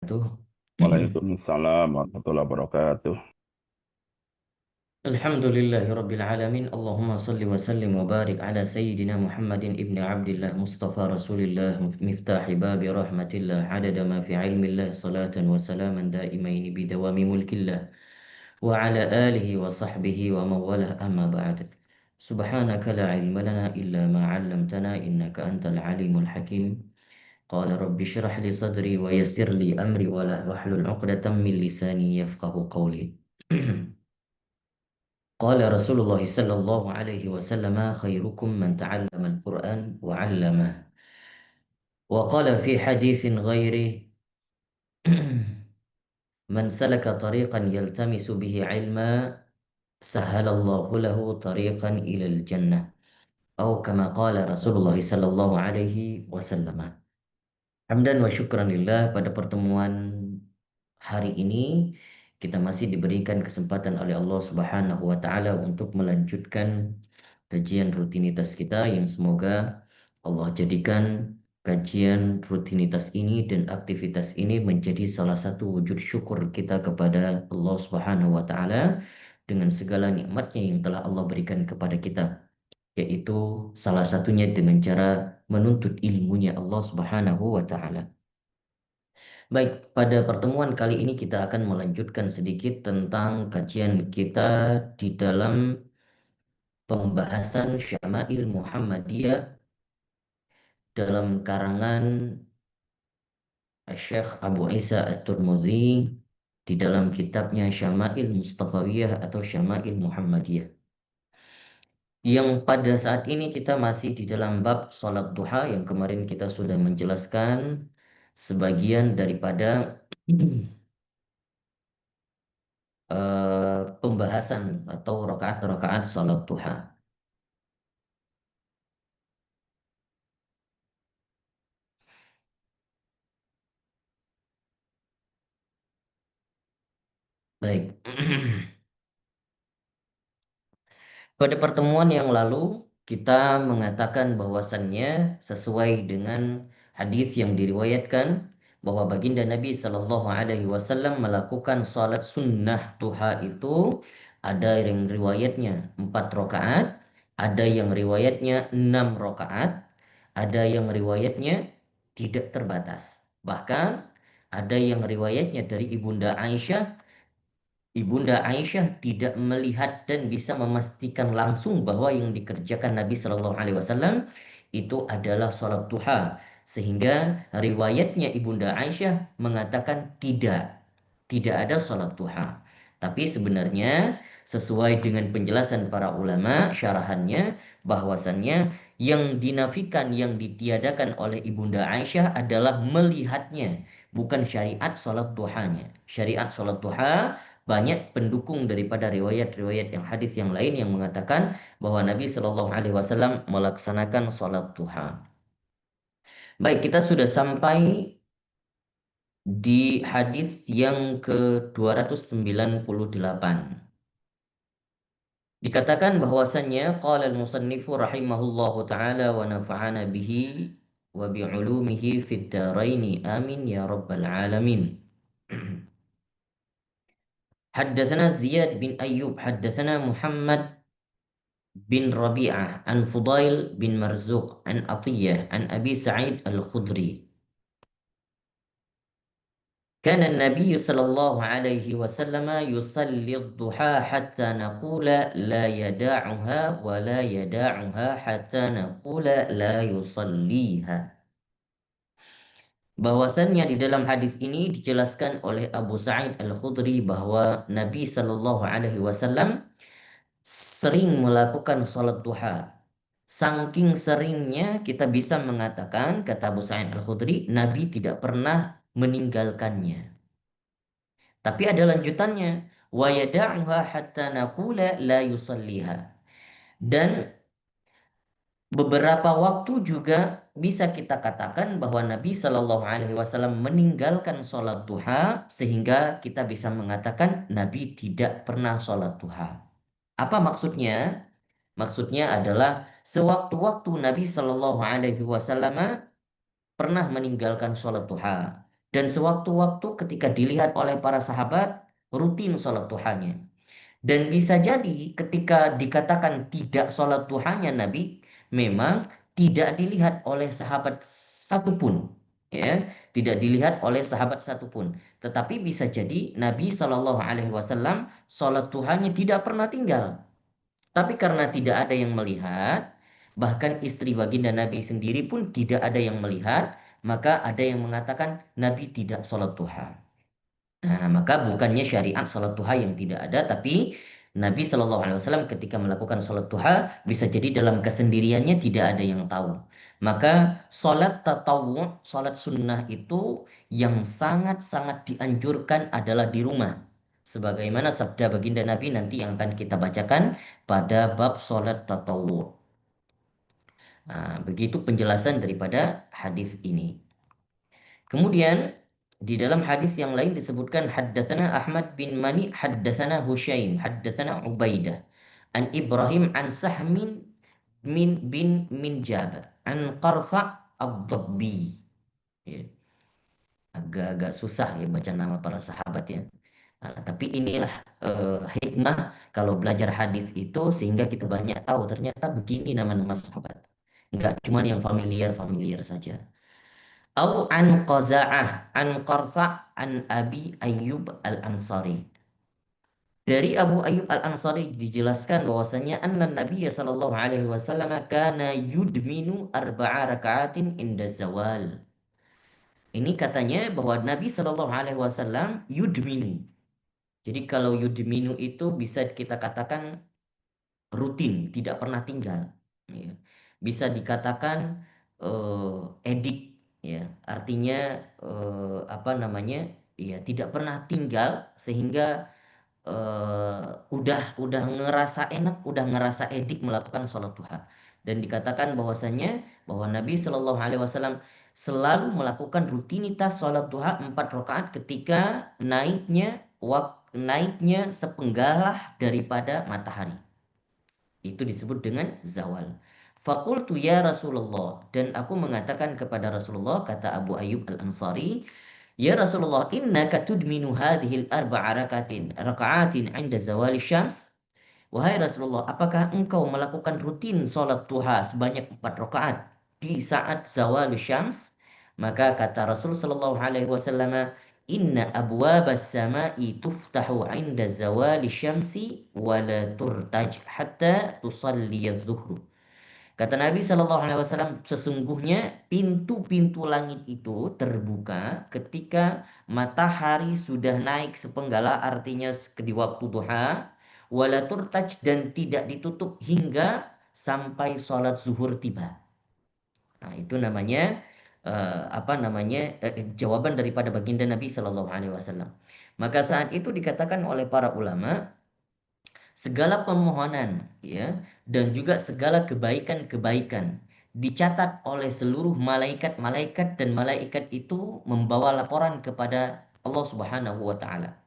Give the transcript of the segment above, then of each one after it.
Tuh. Waalaikumsalam warahmatullahi wabarakatuh. Alhamdulillahirabbil alamin. Allahumma salli wa sallim wa barik ala sayyidina Muhammadin ibni Abdillah Mustafa Rasulillah miftahi babi rahmatillah adada ma fi ilmillah salatan wa salaman daimaini bidawami mulkillah wa ala alihi wa sahbihi wa mawalah amma ba'd. Subhanaka la ilma lana illa ma 'allamtana innaka antal alimul hakim. Qala rabbi shrah li sadri wa yassir li amri wa la wahlul 'uqdatam min lisani yafqahu qawli. قال رسول الله صلى الله عليه وسلم خيركم من تعلم القرآن وعلمه. وقال في حديث غيره من سلك طريقا يلتمس به علما سهل الله له طريقا إلى الجنة أو كما قال رسول الله صلى الله عليه وسلم. Hamdan wa syukran lillah, pada pertemuan hari ini kita masih diberikan kesempatan oleh Allah Subhanahu wa taala untuk melanjutkan kajian rutinitas kita yang semoga Allah jadikan kajian rutinitas ini dan aktivitas ini menjadi salah satu wujud syukur kita kepada Allah Subhanahu wa taala dengan segala nikmatnya yang telah Allah berikan kepada kita, yaitu salah satunya dengan cara menuntut ilmunya Allah Subhanahu wa taala. Baik, pada pertemuan kali ini kita akan melanjutkan sedikit tentang kajian kita di dalam pembahasan Syama'il Muhammadiyah dalam karangan Syekh Abu Isa At-Tirmidzi di dalam kitabnya Syama'il Mustafawiyah atau Syama'il Muhammadiyah. Yang pada saat ini kita masih di dalam bab sholat duha yang kemarin kita sudah menjelaskan sebagian daripada pembahasan atau rakaat-rakaat sholat duha. Baik. Pada pertemuan yang lalu kita mengatakan bahwasannya sesuai dengan hadis yang diriwayatkan bahwa baginda Nabi Shallallahu Alaihi Wasallam melakukan salat sunnah duha itu ada yang riwayatnya 4 rakaat, ada yang riwayatnya 6 rakaat, ada yang riwayatnya tidak terbatas. Bahkan ada yang riwayatnya dari Ibunda Aisyah. Ibunda Aisyah tidak melihat dan bisa memastikan langsung bahwa yang dikerjakan Nabi Shallallahu Alaihi Wasallam itu adalah sholat duha, sehingga riwayatnya Ibunda Aisyah mengatakan tidak ada sholat duha. Tapi sebenarnya sesuai dengan penjelasan para ulama syarahannya bahwasannya yang dinafikan, yang ditiadakan oleh Ibunda Aisyah adalah melihatnya, bukan syariat sholat duhanya. Syariat sholat duha banyak pendukung daripada riwayat-riwayat yang hadis yang lain yang mengatakan bahwa Nabi Shallallahu Alaihi Wasallam melaksanakan sholat duha. Baik, kita sudah sampai di hadis yang ke-298. Dikatakan bahwasannya qala al-musannifu rahimahullahu taala wa nafa'ana bihi wa bi'ulumihi fid dharaini amin ya rabbal alamin. Haddatsana Ziyad bin Ayyub haddatsana Muhammad bin Rabi'ah an Fudail bin Marzuq an Atiyah an Abi Sa'id Al-Khudri. كان النبي صلى الله عليه وسلم يصلي الضحى حتى نقول لا يدعها ولا يدعها حتى نقول لا يصليها. Bahwasannya di dalam hadis ini dijelaskan oleh Abu Sa'id Al-Khudri bahwa Nabi Shallallahu Alaihi Wasallam sering melakukan sholat duha. Saking seringnya kita bisa mengatakan, kata Abu Sa'id Al-Khudri, Nabi tidak pernah meninggalkannya. Tapi ada lanjutannya, wa yada'uha hatta naqula la yusalliha. Dan beberapa waktu juga bisa kita katakan bahwa Nabi Shallallahu Alaihi Wasallam meninggalkan sholat duha sehingga kita bisa mengatakan Nabi tidak pernah sholat duha. Apa maksudnya? Maksudnya adalah sewaktu-waktu Nabi Shallallahu Alaihi Wasallam pernah meninggalkan sholat duha. Dan sewaktu-waktu ketika dilihat oleh para sahabat, rutin sholat duhanya. Dan bisa jadi ketika dikatakan tidak sholat duhanya Nabi, memang tidak dilihat oleh sahabat satupun. Ya, tidak dilihat oleh sahabat satupun. Tetapi bisa jadi Nabi Shallallahu Alaihi Wasallam sholat duhanya tidak pernah tinggal. Tapi karena tidak ada yang melihat, bahkan istri baginda Nabi sendiri pun tidak ada yang melihat, maka ada yang mengatakan Nabi tidak sholat duha. Nah, maka bukannya syariat sholat duha yang tidak ada, tapi Nabi Shallallahu Alaihi Wasallam ketika melakukan sholat duha bisa jadi dalam kesendiriannya tidak ada yang tahu. Maka sholat tatawu, sholat sunnah itu yang sangat-sangat dianjurkan adalah di rumah. Sebagaimana sabda baginda Nabi nanti yang akan kita bacakan pada bab sholat tatawu. Nah, begitu penjelasan daripada hadis ini. Kemudian di dalam hadis yang lain disebutkan haddatsana Ahmad bin Mani haddatsana Husyaim haddatsana Ubaidah an Ibrahim an Sahmin min Jabir an Qarfa ad-Dabbi. Ya, agak-agak susah ya baca nama para sahabat ya. Nah, tapi inilah hikmah kalau belajar hadis itu sehingga kita banyak tahu ternyata begini nama-nama sahabat. Enggak cuma yang familiar-familiar saja. Au an Qaza'ah an Qarfa' an Abi Ayyub Al-Ansari. Dari Abu Ayyub Al-Ansari dijelaskan bahwasanya anna Nabi sallallahu alaihi wasallam kana yudminu arba'a raka'atin inda zawal. Ini katanya bahwa Nabi sallallahu alaihi wasallam yudminu. Jadi kalau yudminu itu bisa kita katakan rutin, tidak pernah tinggal. Ya. Bisa dikatakan edik, ya, artinya apa namanya, ya tidak pernah tinggal sehingga udah ngerasa enak, udah ngerasa edik melakukan sholat duha. Dan dikatakan bahwasanya bahwa Nabi Shallallahu Alaihi Wasallam selalu melakukan rutinitas sholat duha 4 rakaat ketika naiknya sepenggalah daripada matahari. Itu disebut dengan zawal. Fakultu ya Rasulullah. Dan aku mengatakan kepada Rasulullah, kata Abu Ayyub Al-Ansari, ya Rasulullah, innaka tudminu hadhil arba'a raka'atin 'inda zawali syams. Wahai Rasulullah, apakah engkau melakukan rutin sholat duha sebanyak 4 rakaat di saat zawal syams? Maka kata Rasul sallallahu alaihi wasallam, inna abwabas sama'i tuftahu 'inda zawali syamsi wa la turtaj hatta tusalli adh-dhuhr. Kata Nabi Shallallahu Alaihi Wasallam, sesungguhnya pintu-pintu langit itu terbuka ketika matahari sudah naik sepenggal, artinya di waktu duha, wala turtaj, dan tidak ditutup hingga sampai sholat zuhur tiba. Nah, itu namanya apa namanya jawaban daripada baginda Nabi Shallallahu Alaihi Wasallam. Maka saat itu dikatakan oleh para ulama, segala permohonan ya dan juga segala kebaikan-kebaikan dicatat oleh seluruh malaikat-malaikat dan malaikat itu membawa laporan kepada Allah Subhanahu wa taala.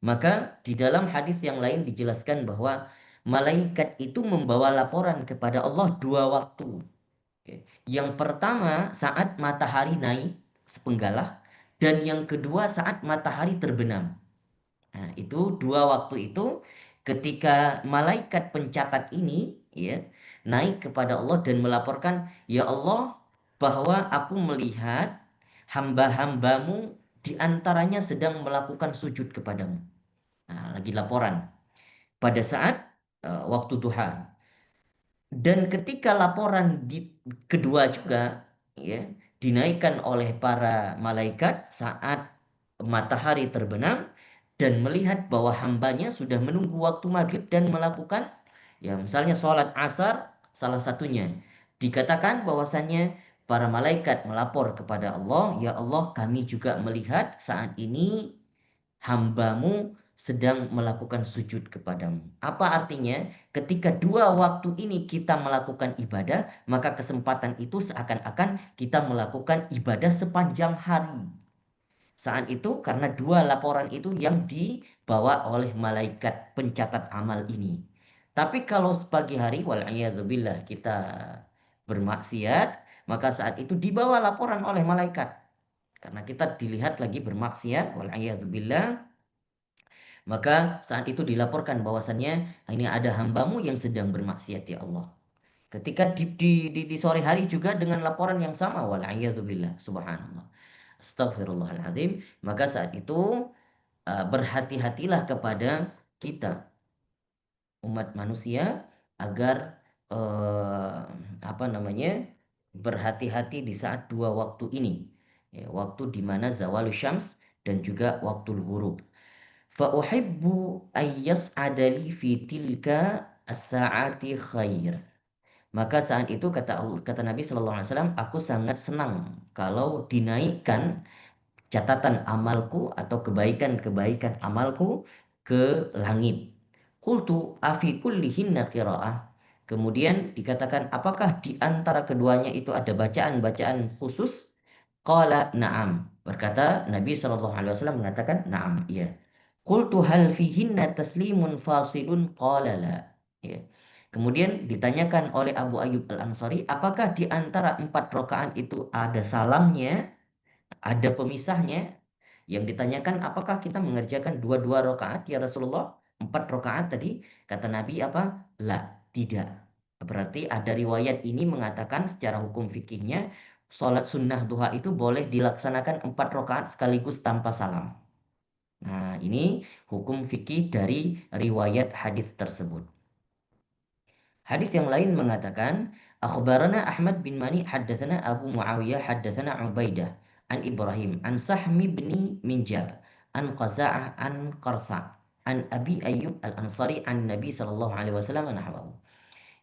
Maka di dalam hadis yang lain dijelaskan bahwa malaikat itu membawa laporan kepada Allah 2 waktu. Oke. Yang pertama saat matahari naik sepenggalah dan yang kedua saat matahari terbenam. Nah, itu 2 waktu itu ketika malaikat pencatat ini ya naik kepada Allah dan melaporkan, ya Allah, bahwa aku melihat hamba-hambamu di antaranya sedang melakukan sujud kepadamu. Nah, lagi laporan pada saat waktu duha. Dan ketika laporan kedua juga ya dinaikkan oleh para malaikat saat matahari terbenam dan melihat bahwa hambanya sudah menunggu waktu maghrib dan melakukan ya misalnya sholat asar salah satunya, dikatakan bahwasannya para malaikat melapor kepada Allah, ya Allah, kami juga melihat saat ini hambamu sedang melakukan sujud kepadamu. Apa artinya? Ketika 2 waktu ini kita melakukan ibadah, maka kesempatan itu seakan-akan kita melakukan ibadah sepanjang hari. Saat itu karena 2 laporan itu yang dibawa oleh malaikat pencatat amal ini. Tapi kalau pagi hari, wal'iyadzubillah, kita bermaksiat, maka saat itu dibawa laporan oleh malaikat. Karena kita dilihat lagi bermaksiat, wal'iyadzubillah, maka saat itu dilaporkan bahwasannya ini ada hambamu yang sedang bermaksiat ya Allah. Ketika di sore hari juga dengan laporan yang sama, wal'iyadzubillah, subhanallah. Astaghfirullahaladzim. Maka saat itu berhati-hatilah kepada kita umat manusia agar eh, apa namanya berhati-hati di saat dua waktu ini, ya, waktu di mana zawalus syams dan juga waktu ghurub. Fa uhibbu ayyas adali fi tilka as-sa'ati khair. Maka saat itu kata Nabi Shallallahu Alaihi Wasallam, aku sangat senang kalau dinaikkan catatan amalku atau kebaikan-kebaikan amalku ke langit. Qultu afi kullihinna qiraah. Kemudian dikatakan, apakah di antara keduanya itu ada bacaan-bacaan khusus? Qala na'am. Berkata Nabi SAW mengatakan na'am, iya. Qultu hal fihinna taslimun fasilun? Qala la. Ya. Kemudian ditanyakan oleh Abu Ayyub Al-Ansari, apakah di antara 4 rakaat itu ada salamnya? Ada pemisahnya. Yang ditanyakan, apakah kita mengerjakan dua-dua rakaat ya Rasulullah? 4 rakaat tadi. Kata Nabi apa? La, tidak. Berarti ada riwayat ini mengatakan secara hukum fikihnya, sholat sunnah duha itu boleh dilaksanakan 4 rakaat sekaligus tanpa salam. Nah, ini hukum fikih dari riwayat hadis tersebut. Hadis yang lain mengatakan, akhbarana Ahmad bin Mani haddatsana Abu Muawiyah haddatsana Ubaidah an Ibrahim an Sahmi bin Minjab an Qaza'ah an Qarsa an Abi Ayyub Al-Ansari an Nabi sallallahu alaihi wasallam nahwahu.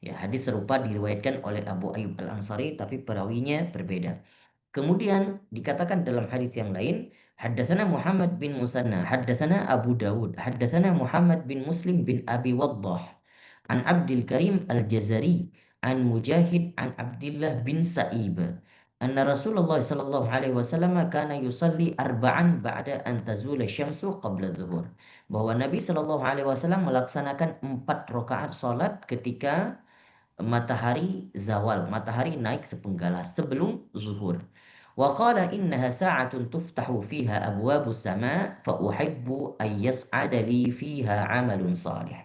Ya, hadis serupa diriwayatkan oleh Abu Ayyub Al-Ansari tapi perawinya berbeda. Kemudian dikatakan dalam hadis yang lain, haddatsana Muhammad bin Musanna, haddatsana Abu Dawud, haddatsana Muhammad bin Muslim bin Abi Waddah, an Abdul Karim Al-Jazari, an Mujahid, an Abdullah bin Sa'ib. Anna Rasulullah sallallahu alaihi wasallam kana yusalli arba'an ba'da an tazula syamsu qabla zuhur. Bahwa Nabi sallallahu alaihi wasallam melaksanakan 4 rakaat salat ketika matahari zawal, matahari naik sepenggalah sebelum zuhur. Wa qala innaha sa'atun tuftahu fiha abwabus sama' fa uhibbu ay yas'ada li fiha 'amalun salih.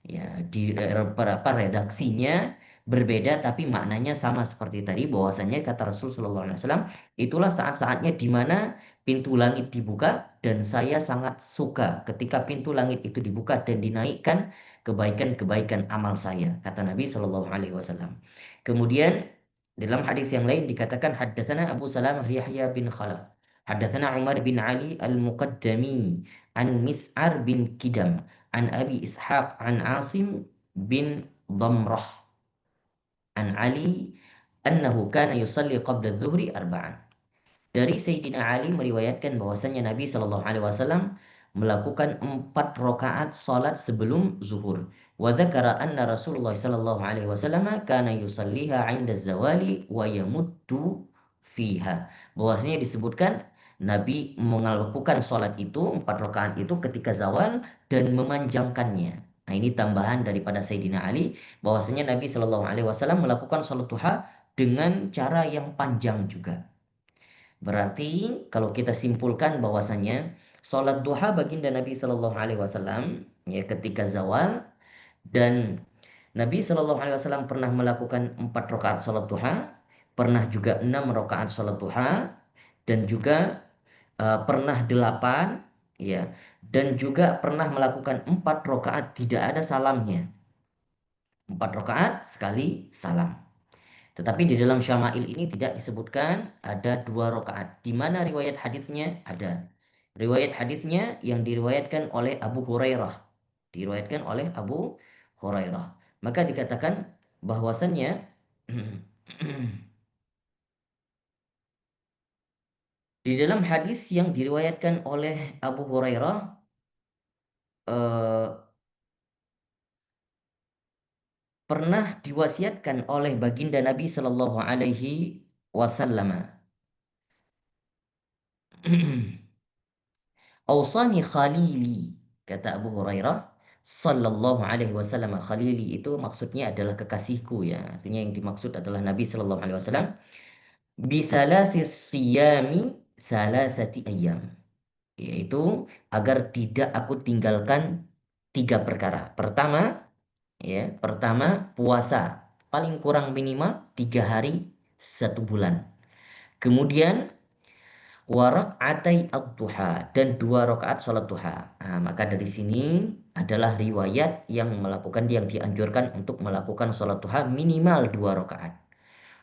Ya, di beberapa redaksinya berbeda tapi maknanya sama seperti tadi, bahwasanya kata Rasul Shallallahu Alaihi Wasallam, itulah saat-saatnya di mana pintu langit dibuka dan saya sangat suka ketika pintu langit itu dibuka dan dinaikkan kebaikan-kebaikan amal saya, kata Nabi Shallallahu Alaihi Wasallam. Kemudian dalam hadis yang lain dikatakan, haddatsana Abu Salamah Yahya bin Khalaf, haddatsana Umar bin Ali Al-Muqaddami an Mis'ar bin Kidam an Abi Ishaq an Asim bin Damrah an Ali annahu kana yusalli qabla dhuhri arba'an. Dari Sayyidina Ali meriwayatkan bahwasanya Nabi Shallallahu Alaihi Wasallam melakukan 4 rakaat salat sebelum zuhur. Wa dzakara anna Rasulullah Shallallahu Alaihi Wasallam kana yusalliha 'inda zawali wa yamuddu fiha. Bahwasanya disebutkan Nabi melakukan salat itu 4 rakaat itu ketika zawal dan memanjangkannya. Nah, ini tambahan daripada Sayyidina Ali bahwasanya Nabi Shallallahu Alaihi Wasallam melakukan salat duha dengan cara yang panjang juga. Berarti kalau kita simpulkan bahwasanya sholat duha baginda Nabi Shallallahu Alaihi Wasallam ya ketika zawal, dan Nabi Shallallahu Alaihi Wasallam pernah melakukan 4 rakaat sholat duha, pernah juga 6 rakaat sholat duha, dan juga pernah 8, ya, dan juga pernah melakukan 4 rakaat tidak ada salamnya, 4 rakaat sekali salam. Tetapi di dalam Syama'il ini tidak disebutkan ada 2 rakaat. Di mana riwayat hadisnya ada. Riwayat hadisnya yang diriwayatkan oleh Abu Hurairah. Diriwayatkan oleh Abu Hurairah. Maka dikatakan bahwasannya di dalam hadis yang diriwayatkan oleh Abu Hurairah, eh, pernah diwasiatkan oleh baginda Nabi Shallallahu Alaihi Wasallam. Ausani khalili, kata Abu Hurairah sallallahu alaihi wasallam. Khalili itu maksudnya adalah kekasihku, ya. Artinya yang dimaksud adalah Nabi sallallahu alaihi wasallam. Bi thalathis siyami salasati ayyam, yaitu agar tidak aku tinggalkan tiga perkara. Pertama puasa paling kurang minimal 3 hari 1 bulan. Kemudian warak'atai ad-duha dan 2 rakaat sholat duha. Nah, maka dari sini adalah riwayat yang dianjurkan untuk melakukan sholat duha minimal 2 rakaat.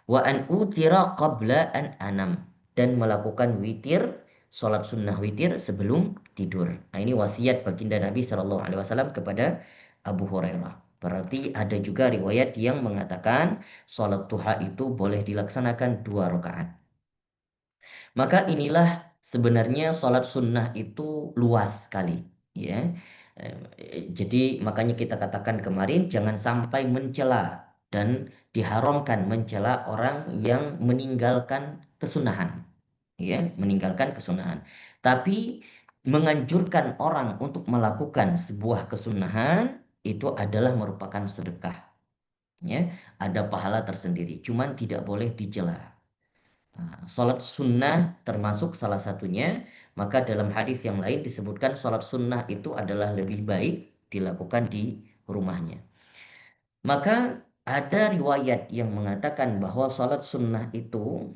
Wa an utira qabla an anam dan melakukan witir, sholat sunnah witir sebelum tidur. Nah, ini wasiat baginda Nabi Shallallahu Alaihi Wasallam kepada Abu Hurairah. Berarti ada juga riwayat yang mengatakan sholat duha itu boleh dilaksanakan 2 rakaat. Maka inilah sebenarnya sholat sunnah itu luas sekali, ya. Jadi makanya kita katakan kemarin jangan sampai mencela dan diharamkan mencela orang yang meninggalkan kesunahan, ya, meninggalkan kesunahan. Tapi menganjurkan orang untuk melakukan sebuah kesunahan itu adalah merupakan sedekah, ya. Ada pahala tersendiri, cuman tidak boleh dicela. Nah, sholat sunnah termasuk salah satunya. Maka dalam hadis yang lain disebutkan sholat sunnah itu adalah lebih baik dilakukan di rumahnya. Maka ada riwayat yang mengatakan bahwa sholat sunnah itu,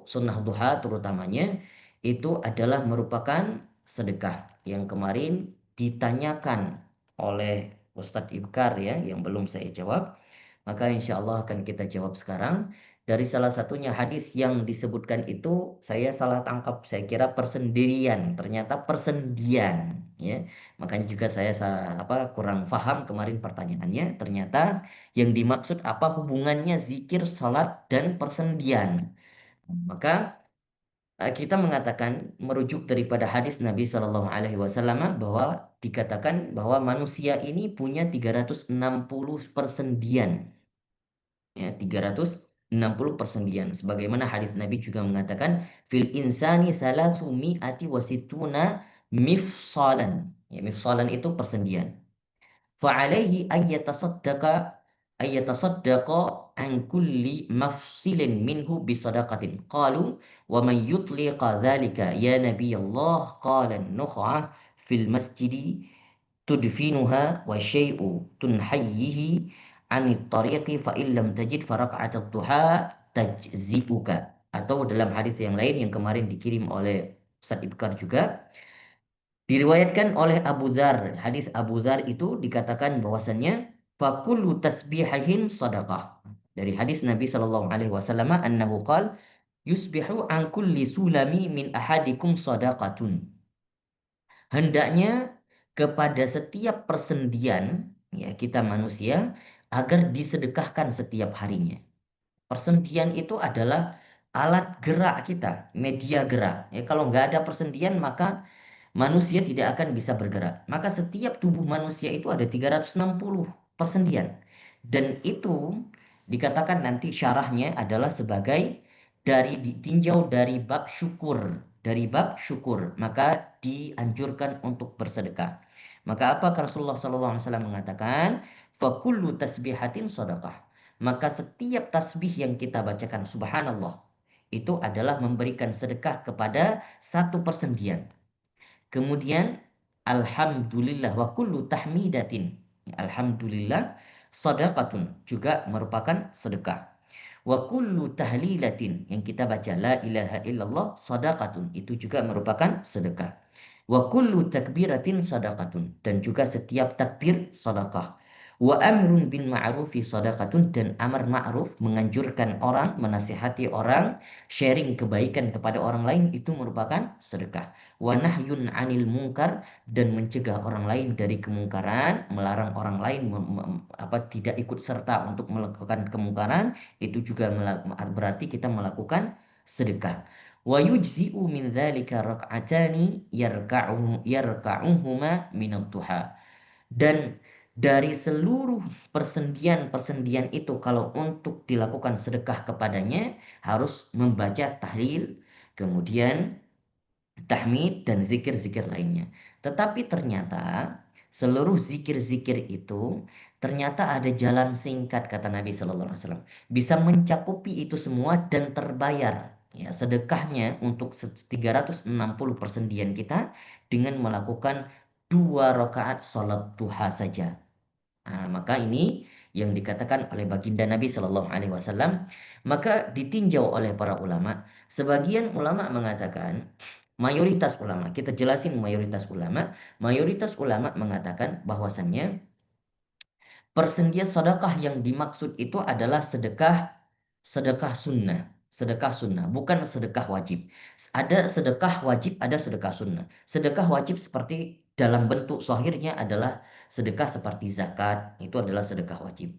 sunnah duha terutamanya, itu adalah merupakan sedekah. Yang kemarin ditanyakan oleh Ustadz Ibkar, ya, yang belum saya jawab. Maka insya Allah akan kita jawab sekarang. Dari salah satunya hadis yang disebutkan itu saya salah tangkap, saya kira persendirian, ternyata persendian, ya. Makanya juga saya kurang paham kemarin pertanyaannya. Ternyata yang dimaksud apa hubungannya zikir, salat dan persendian. Maka kita mengatakan merujuk daripada hadis Nabi Shallallahu Alaihi Wasallam bahwa dikatakan bahwa manusia ini punya 360 persendian, ya, 360 persendian. Sebagaimana hadis Nabi juga mengatakan fil insani thalathu mi'ati wasituna mifsalan, ya, mifsalan itu persendian. Fa'alaihi ayyatasaddaqa an kulli mafsilin minhu bisadaqatin. Qalu wa man yutliqa dhalika ya Nabi Allah qala nukh'ah fil masjidi tudfinuha wa syai'u tunhayyihi anit tariqi fa illam tajid fa raka'atat duha tajzi'uka. Atau dalam hadis yang lain yang kemarin dikirim oleh Ustaz Ibkar juga diriwayatkan oleh Abu Dzar. Hadis Abu Dzar itu dikatakan bahwasannya fakullu tasbihahin sadaqah. Dari hadis Nabi sallallahu alaihi wasallam annahu qala yusbihu an kulli sulami min ahadikum sadaqatun. Hendaknya kepada setiap persendian, ya, kita manusia agar disedekahkan setiap harinya. Persendian itu adalah alat gerak kita, media gerak. Ya, kalau nggak ada persendian maka manusia tidak akan bisa bergerak. Maka setiap tubuh manusia itu ada 360 persendian. Dan itu dikatakan nanti syarahnya adalah sebagai ditinjau dari bab syukur. Dari bab syukur, maka dianjurkan untuk bersedekah. Maka apa Rasulullah SAW mengatakan, fakullu tasbihatin sadaqah. Maka setiap tasbih yang kita bacakan subhanallah itu adalah memberikan sedekah kepada satu persendian. Kemudian alhamdulillah wa kullu tahmidatin. Alhamdulillah sadaqatun juga merupakan sedekah. Wa kullu tahlilatin yang kita baca la ilaha illallah sadaqatun itu juga merupakan sedekah. Wa kullu takbiratin sadaqatun dan juga setiap takbir sedekah. Wa amrun bin ma'rufi sadaqatun dan amar ma'ruf menganjurkan orang, menasihati orang, sharing kebaikan kepada orang lain itu merupakan sedekah. Wa nahyun 'anil munkar dan mencegah orang lain dari kemungkaran, melarang orang lain tidak ikut serta untuk melakukan kemungkaran, itu juga berarti kita melakukan sedekah. Wa yujzi'u min dzalika rak'atani yarka'uhuma min ad-duha. Dan dari seluruh persendian-persendian itu kalau untuk dilakukan sedekah kepadanya harus membaca tahlil, kemudian tahmid dan zikir-zikir lainnya. Tetapi ternyata seluruh zikir-zikir itu ternyata ada jalan singkat kata Nabi Sallallahu Alaihi Wasallam. Bisa mencakupi itu semua dan terbayar. ya, sedekahnya untuk 360 persendian kita dengan melakukan 2 rakaat sholat duha saja. Maka ini yang dikatakan oleh baginda Nabi Shallallahu Alaihi Wasallam, maka ditinjau oleh para ulama. Sebagian ulama mengatakan, mayoritas ulama, kita jelasin mayoritas ulama mengatakan bahwasannya persendian sedekah yang dimaksud itu adalah sedekah sunnah. Sedekah sunnah, bukan sedekah wajib. Ada sedekah wajib, ada sedekah sunnah. Sedekah wajib seperti dalam bentuk zahirnya adalah sedekah seperti zakat, itu adalah sedekah wajib.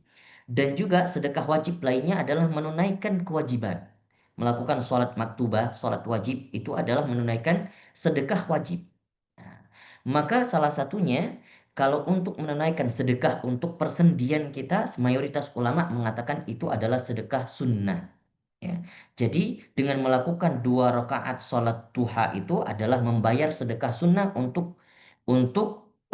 Dan juga sedekah wajib lainnya adalah menunaikan kewajiban. Melakukan sholat maktubah, sholat wajib, itu adalah menunaikan sedekah wajib. Nah, maka salah satunya kalau untuk menunaikan sedekah untuk persendian kita, mayoritas ulama mengatakan itu adalah sedekah sunnah. Ya. Jadi dengan melakukan 2 rakaat sholat duha itu adalah membayar sedekah sunnah untuk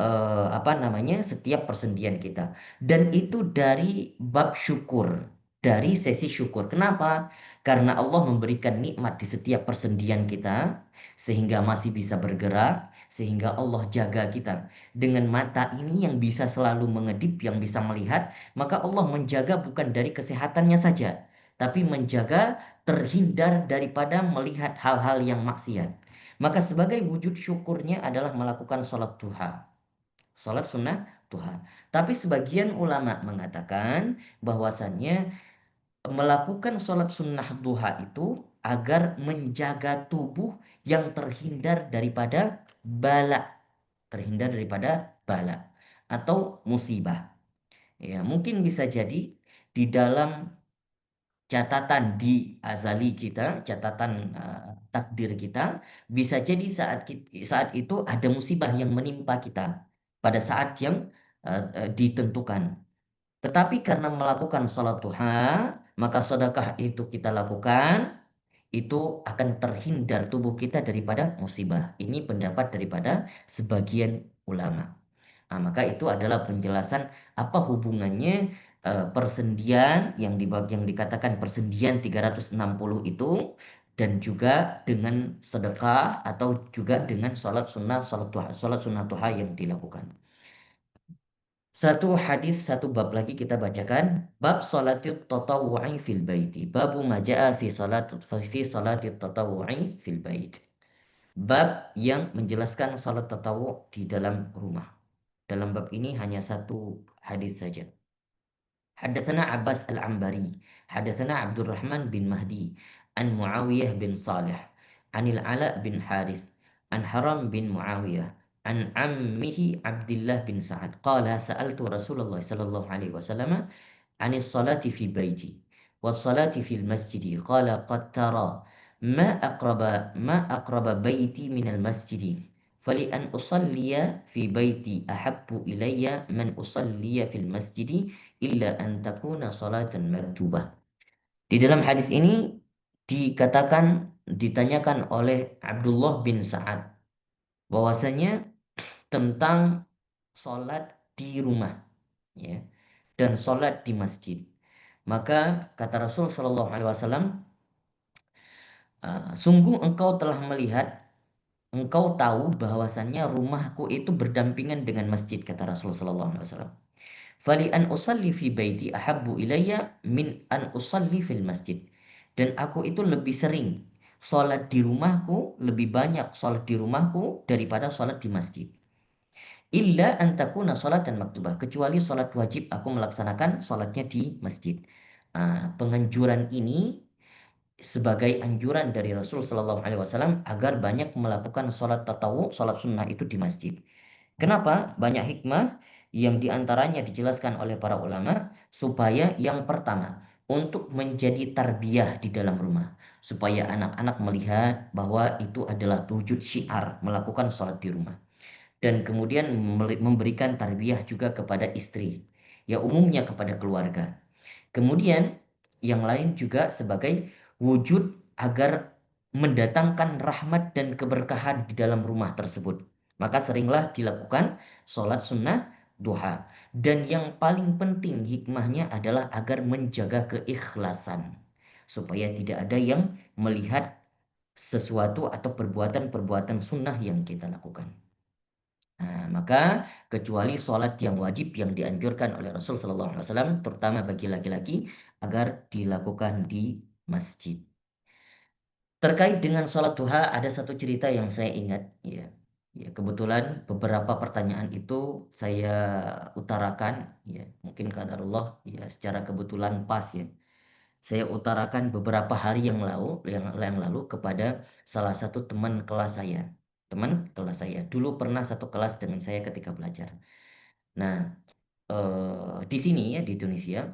apa namanya setiap persendian kita. Dan itu dari bab syukur, dari sesi syukur. Kenapa? Karena Allah memberikan nikmat di setiap persendian kita sehingga masih bisa bergerak, sehingga Allah jaga kita. Dengan mata ini yang bisa selalu mengedip, yang bisa melihat, maka Allah menjaga bukan dari kesehatannya saja, tapi menjaga terhindar daripada melihat hal-hal yang maksiat. Maka sebagai wujud syukurnya adalah melakukan sholat duha. Sholat sunnah duha. Tapi sebagian ulama mengatakan bahwasannya melakukan sholat sunnah duha itu agar menjaga tubuh yang terhindar daripada bala. Terhindar daripada bala atau musibah. Ya, mungkin bisa jadi di dalam catatan di azali kita, catatan takdir kita, bisa jadi saat itu ada musibah yang menimpa kita pada saat yang ditentukan. Tetapi karena melakukan sholat duha, maka sedekah itu kita lakukan, itu akan terhindar tubuh kita daripada musibah. Ini pendapat daripada sebagian ulama. Maka itu adalah penjelasan apa hubungannya persendian yang dikatakan persendian 360 itu dan juga dengan sedekah atau juga dengan sholat sunnah duha yang dilakukan. Satu hadis, satu bab lagi kita bacakan. Bab salatit tatawu'i fil baiti. Babu maja'a fi salatit tatawu'i fil bait. Bab yang menjelaskan salat tatawu di dalam rumah. Dalam bab ini hanya satu hadis saja. حدثنا عباس العنبري حدثنا عبد الرحمن بن مهدي عن معاوية بن صالح عن العلاء بن حارث عن حرام بن معاوية عن عمه عبد الله بن سعد قال سألت رسول الله صلى الله عليه وسلم عن الصلاة في بيتي والصلاة في المسجد قال قد ترى ما أقرب بيتي من المسجد فلأن أصلي في بيتي أحب إلي من أصلي في المسجد إلا أن تكون صلاة مكتوبة. Di dalam hadis ini ditanyakan oleh Abdullah bin Sa'ad bahwasanya tentang sholat di rumah, ya, dan sholat di masjid. Maka kata Rasul Shallallahu Alaihi Wasallam, sungguh engkau telah melihat, engkau tahu bahwasannya rumahku itu berdampingan dengan masjid, kata Rasul Shallallahu Alaihi Wasallam. Fali an usalli fi baiti ahabbu ilayya min an usalli fil masjid. Dan aku itu lebih sering sholat di rumahku, lebih banyak sholat di rumahku daripada sholat di masjid. Illa antakuna sholatan maktubah, kecuali sholat wajib aku melaksanakan sholatnya di masjid. Penganjuran ini sebagai anjuran dari Rasul Shallallahu Alaihi Wasallam agar banyak melakukan sholat tatawu, sholat sunnah itu di masjid. Kenapa? Banyak hikmah yang diantaranya dijelaskan oleh para ulama supaya yang pertama untuk menjadi tarbiyah di dalam rumah, supaya anak-anak melihat bahwa itu adalah wujud syiar melakukan sholat di rumah, dan kemudian memberikan tarbiyah juga kepada istri, ya umumnya kepada keluarga. Kemudian yang lain juga sebagai wujud agar mendatangkan rahmat dan keberkahan di dalam rumah tersebut. Maka seringlah dilakukan sholat sunnah duha. Dan yang paling penting hikmahnya adalah agar menjaga keikhlasan. supaya tidak ada yang melihat sesuatu atau perbuatan-perbuatan sunnah yang kita lakukan. Nah, maka kecuali sholat yang wajib yang dianjurkan oleh Rasul Sallallahu Alaihi Wasallam, terutama bagi laki-laki, agar dilakukan di masjid. Terkait dengan sholat duha, ada satu cerita yang saya ingat, ya. Ya, kebetulan beberapa pertanyaan itu saya utarakan, ya, mungkin qadarullah, ya, secara kebetulan pas, ya. Saya utarakan beberapa hari yang lalu kepada salah satu teman kelas saya. Teman kelas saya dulu pernah satu kelas dengan saya ketika belajar. Nah, di sini ya di Indonesia,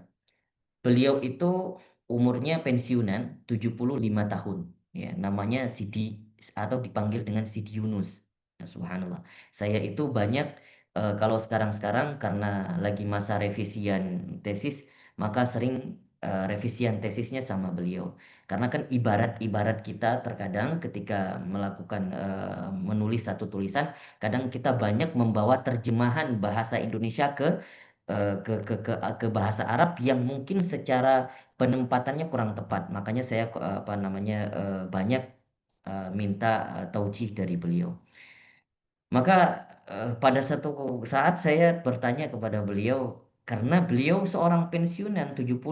beliau itu umurnya pensiunan 75 tahun. Ya, namanya Sidi atau dipanggil dengan Sidi Yunus. Ya, subhanallah. Saya itu banyak kalau sekarang-sekarang karena lagi masa revisian tesis, maka sering revisian tesisnya sama beliau. Karena kan ibarat-ibarat kita terkadang ketika melakukan menulis satu tulisan, kadang kita banyak membawa terjemahan bahasa Indonesia ke bahasa Arab yang mungkin secara penempatannya kurang tepat. Makanya saya apa namanya banyak minta taujih dari beliau. Maka pada satu saat saya bertanya kepada beliau karena beliau seorang pensiunan 75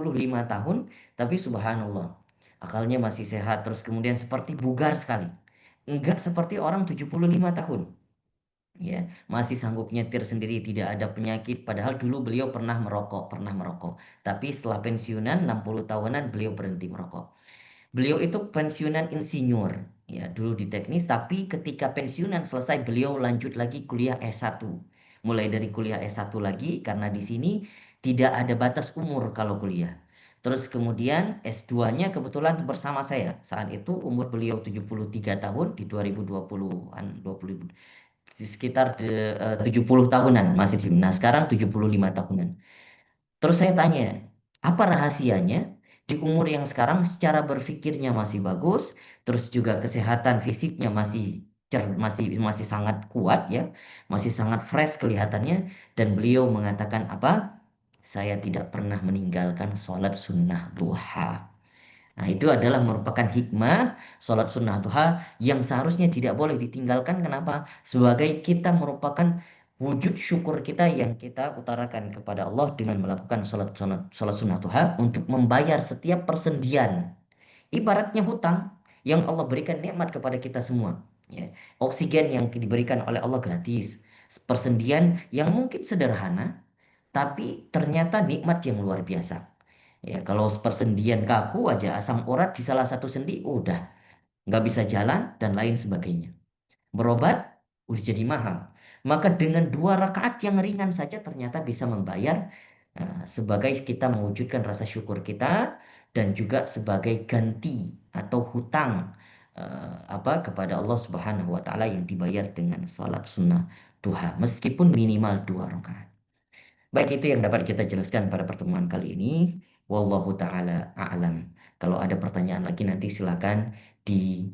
tahun tapi subhanallah akalnya masih sehat terus kemudian seperti bugar sekali. Enggak seperti orang 75 tahun. Ya, masih sanggup nyetir sendiri, tidak ada penyakit. Padahal dulu beliau pernah merokok. Tapi setelah pensiunan 60 tahunan beliau berhenti merokok. Beliau itu pensiunan insinyur, ya dulu di teknis. Tapi ketika pensiunan selesai beliau lanjut lagi kuliah S1. Mulai dari kuliah S1 lagi karena di sini tidak ada batas umur kalau kuliah. Terus kemudian S2-nya kebetulan bersama saya. Saat itu umur beliau 73 tahun di 2020-an, 20 sekitar 70 tahunan masih di Nah, sekarang 75 tahunan. Terus saya tanya, apa rahasianya di umur yang sekarang secara berpikirnya masih bagus, terus juga kesehatan fisiknya masih sangat kuat ya, masih sangat fresh kelihatannya dan beliau mengatakan apa? Saya tidak pernah meninggalkan sholat sunnah duha. Nah, itu adalah merupakan hikmah sholat sunnah duha yang seharusnya tidak boleh ditinggalkan. Kenapa? Sebagai kita merupakan wujud syukur kita yang kita utarakan kepada Allah dengan melakukan sholat sunnah duha untuk membayar setiap persendian. Ibaratnya hutang yang Allah berikan nikmat kepada kita semua. Ya. Oksigen yang diberikan oleh Allah gratis. Persendian yang mungkin sederhana, tapi ternyata nikmat yang luar biasa. Ya, kalau persendian kaku aja asam urat di salah satu sendi udah nggak bisa jalan dan lain sebagainya. Berobat udah jadi mahal. Maka dengan 2 rakaat yang ringan saja ternyata bisa membayar sebagai kita mewujudkan rasa syukur kita dan juga sebagai ganti atau hutang kepada Allah Subhanahu wa taala yang dibayar dengan salat sunnah duha meskipun minimal 2 rakaat. Baik, itu yang dapat kita jelaskan pada pertemuan kali ini. Wallahu taala a'lam. Kalau ada pertanyaan lagi nanti silakan di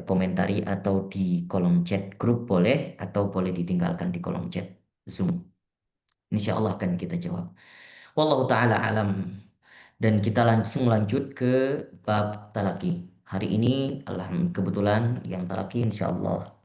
komentari atau di kolom chat grup boleh atau boleh ditinggalkan di kolom chat Zoom. Insya Allah akan kita jawab. Wallahu taala alam. Dan kita langsung lanjut ke bab talaki. Hari ini kebetulan yang talaki insya Allah